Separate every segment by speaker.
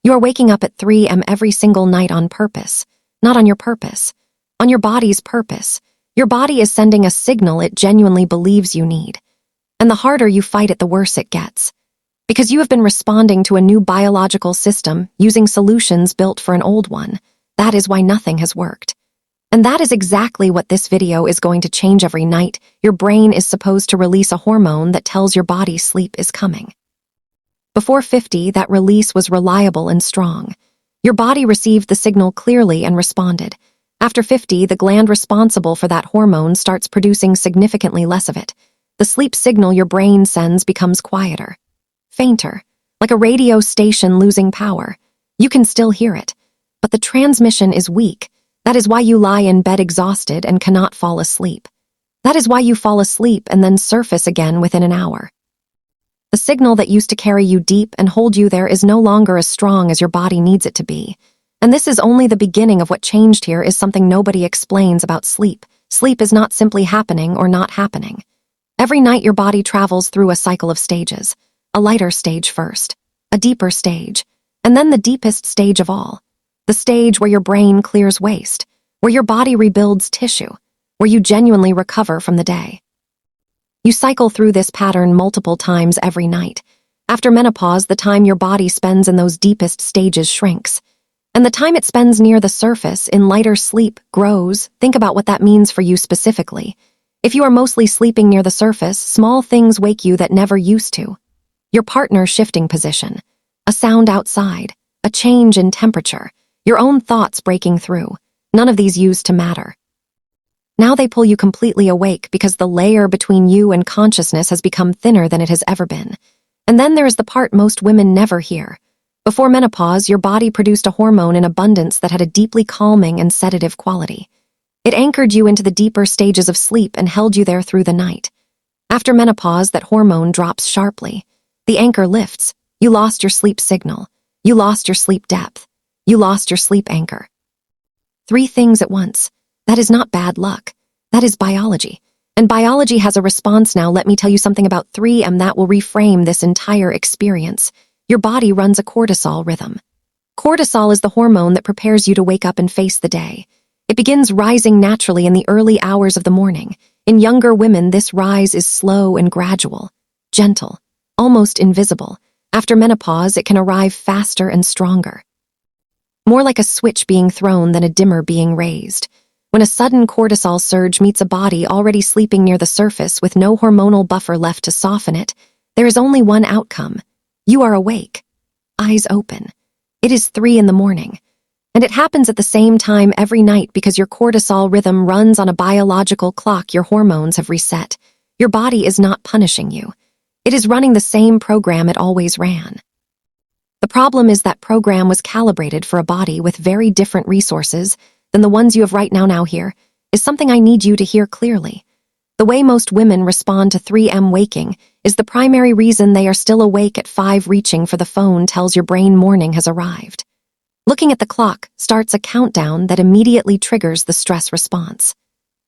Speaker 1: You are waking up at 3 a.m. every single night on purpose, not on your purpose, on your body's purpose. Your body is sending a signal it genuinely believes you need. And the harder you fight it, the worse it gets. Because you have been responding to a new biological system using solutions built for an old one. That is why nothing has worked. And that is exactly what this video is going to change. Every night, your brain is supposed to release a hormone that tells your body sleep is coming. Before 50, that release was reliable and strong. Your body received the signal clearly and responded. After 50, the gland responsible for that hormone starts producing significantly less of it. The sleep signal your brain sends becomes quieter, fainter, like a radio station losing power. You can still hear it, but the transmission is weak. That is why you lie in bed exhausted and cannot fall asleep. That is why you fall asleep and then surface again within an hour. The signal that used to carry you deep and hold you there is no longer as strong as your body needs it to be. And this is only the beginning of what changed. Here is something nobody explains about sleep. Sleep is not simply happening or not happening. Every night your body travels through a cycle of stages. A lighter stage first, a deeper stage, and then the deepest stage of all. The stage where your brain clears waste, where your body rebuilds tissue, where you genuinely recover from the day. You cycle through this pattern multiple times every night. After menopause, the time your body spends in those deepest stages shrinks, and the time it spends near the surface in lighter sleep grows. Think about what that means for you specifically. If you are mostly sleeping near the surface, small things wake you that never used to. Your partner shifting position, a sound outside, a change in temperature, your own thoughts breaking through. None of these used to matter. Now they pull you completely awake because the layer between you and consciousness has become thinner than it has ever been. And then there is the part most women never hear. Before menopause, your body produced a hormone in abundance that had a deeply calming and sedative quality. It anchored you into the deeper stages of sleep and held you there through the night. After menopause, that hormone drops sharply. The anchor lifts. You lost your sleep signal. You lost your sleep depth. You lost your sleep anchor. 3 things at once. That is not bad luck. That is biology. And biology has a response now. Let me tell you something about 3M that will reframe this entire experience. Your body runs a cortisol rhythm. Cortisol is the hormone that prepares you to wake up and face the day. It begins rising naturally in the early hours of the morning. In younger women, this rise is slow and gradual, gentle, almost invisible. After menopause, it can arrive faster and stronger. More like a switch being thrown than a dimmer being raised. When a sudden cortisol surge meets a body already sleeping near the surface with no hormonal buffer left to soften it, there is only one outcome. You are awake, eyes open. It is 3 in the morning. And it happens at the same time every night because your cortisol rhythm runs on a biological clock. Your hormones have reset. Your body is not punishing you. It is running the same program it always ran. The problem is that program was calibrated for a body with very different resources than the ones you have right now. Here is something I need you to hear clearly. The way most women respond to 3M waking is the primary reason they are still awake at 5. Reaching for the phone tells your brain morning has arrived. Looking at the clock starts a countdown that immediately triggers the stress response.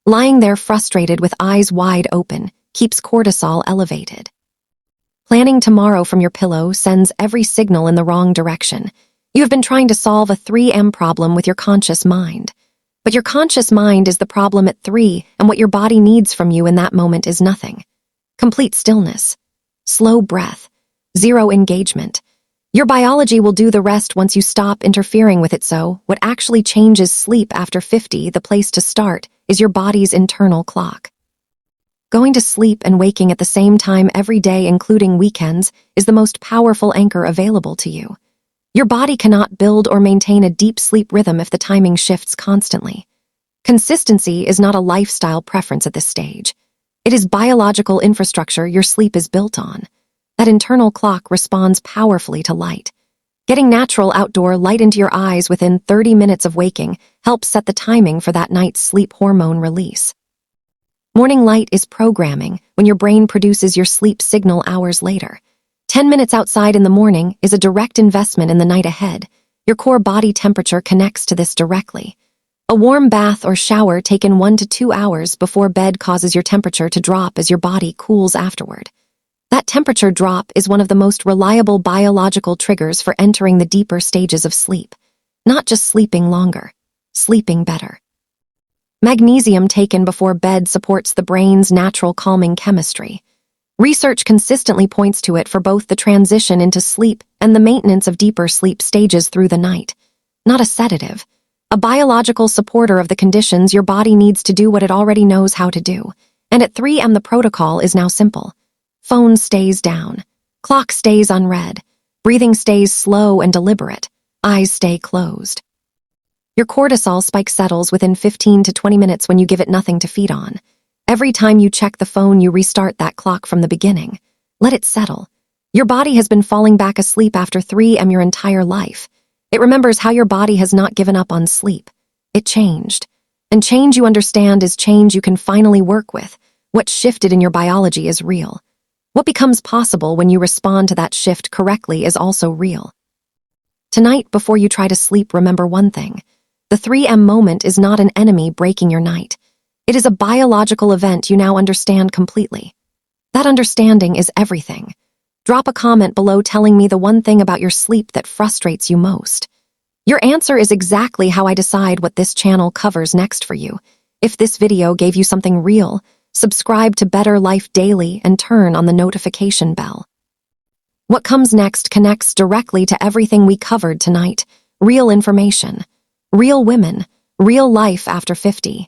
Speaker 1: Lying there frustrated with eyes wide open keeps cortisol elevated. Planning tomorrow from your pillow sends every signal in the wrong direction. You have been trying to solve a 3M problem with your conscious mind. But your conscious mind is the problem at 3, and what your body needs from you in that moment is nothing. Complete stillness, slow breath, zero engagement. Your biology will do the rest once you stop interfering with it. So, what actually changes sleep after 50, the place to start, is your body's internal clock. Going to sleep and waking at the same time every day, including weekends, is the most powerful anchor available to you. Your body cannot build or maintain a deep sleep rhythm if the timing shifts constantly. Consistency is not a lifestyle preference at this stage. It is biological infrastructure your sleep is built on. That internal clock responds powerfully to light. Getting natural outdoor light into your eyes within 30 minutes of waking helps set the timing for that night's sleep hormone release. Morning light is programming when your brain produces your sleep signal hours later. 10 minutes outside in the morning is a direct investment in the night ahead. Your core body temperature connects to this directly. A warm bath or shower taken 1 to 2 hours before bed causes your temperature to drop as your body cools afterward. That temperature drop is one of the most reliable biological triggers for entering the deeper stages of sleep. Not just sleeping longer, sleeping better. Magnesium taken before bed supports the brain's natural calming chemistry. Research consistently points to it for both the transition into sleep and the maintenance of deeper sleep stages through the night. Not a sedative, a biological supporter of the conditions your body needs to do what it already knows how to do. And at 3 a.m. the protocol is now simple. Phone stays down. Clock stays unread. Breathing stays slow and deliberate. Eyes stay closed. Your cortisol spike settles within 15 to 20 minutes when you give it nothing to feed on. Every time you check the phone, you restart that clock from the beginning. Let it settle. Your body has been falling back asleep after 3 a.m. your entire life. It remembers how your body has not given up on sleep. It changed. And change, you understand, is change you can finally work with. What shifted in your biology is real. What becomes possible when you respond to that shift correctly is also real. Tonight, before you try to sleep, remember one thing. The 3 a.m. moment is not an enemy breaking your night. It is a biological event you now understand completely. That understanding is everything. Drop a comment below telling me the one thing about your sleep that frustrates you most. Your answer is exactly how I decide what this channel covers next for you. If this video gave you something real, subscribe to Better Life Daily and turn on the notification bell. What comes next connects directly to everything we covered tonight. Real information, real women, real life after 50.